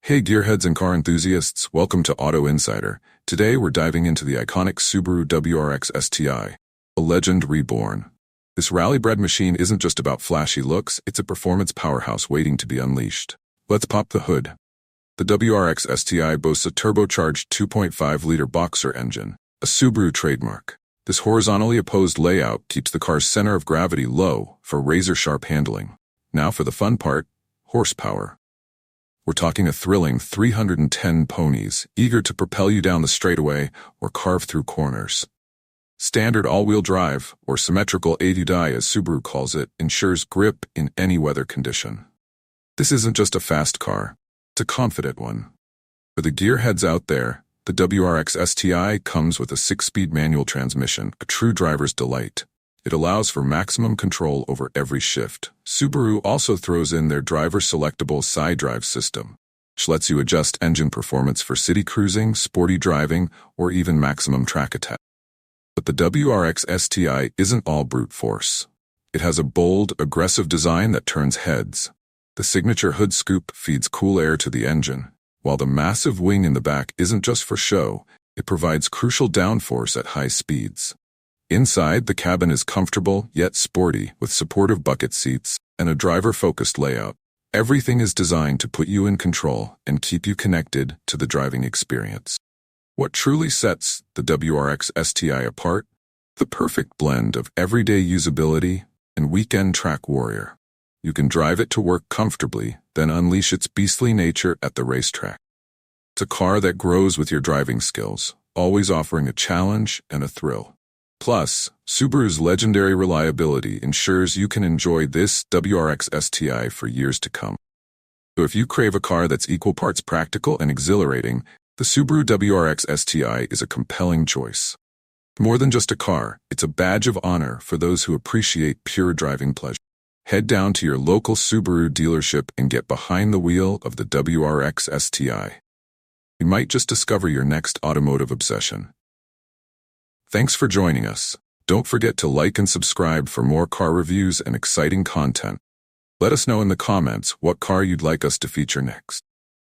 Hey gearheads and car enthusiasts, welcome to Auto Insider. Today we're diving into the iconic Subaru Wrx Sti, a legend reborn. This rally-bred machine isn't just about flashy looks, it's a performance powerhouse waiting to be unleashed. Let's pop the hood. The Wrx Sti boasts a turbocharged 2.5-liter boxer engine, a Subaru trademark. This horizontally opposed layout keeps the car's center of gravity low for razor-sharp handling. Now for the fun part, horsepower. We're talking a thrilling 310 ponies, eager to propel you down the straightaway or carve through corners. Standard all-wheel drive, or symmetrical 80-die as Subaru calls it, ensures grip in any weather condition. This isn't just a fast car, it's a confident one. For the gearheads out there, the Wrx Sti comes with a 6-speed manual transmission, a true driver's delight. It allows for maximum control over every shift. Subaru also throws in their driver-selectable side drive system, which lets you adjust engine performance for city cruising, sporty driving, or even maximum track attack. But the Wrx Sti isn't all brute force. It has a bold, aggressive design that turns heads. The signature hood scoop feeds cool air to the engine, while the massive wing in the back isn't just for show, it provides crucial downforce at high speeds. Inside, the cabin is comfortable yet sporty with supportive bucket seats and a driver-focused layout. Everything is designed to put you in control and keep you connected to the driving experience. What truly sets the Wrx Sti apart? The perfect blend of everyday usability and weekend track warrior. You can drive it to work comfortably, then unleash its beastly nature at the racetrack. It's a car that grows with your driving skills, always offering a challenge and a thrill. Plus, Subaru's legendary reliability ensures you can enjoy this Wrx Sti for years to come. So if you crave a car that's equal parts practical and exhilarating, the Subaru Wrx Sti is a compelling choice. More than just a car, it's a badge of honor for those who appreciate pure driving pleasure. Head down to your local Subaru dealership and get behind the wheel of the Wrx Sti. You might just discover your next automotive obsession. Thanks for joining us. Don't forget to like and subscribe for more car reviews and exciting content. Let us know in the comments what car you'd like us to feature next.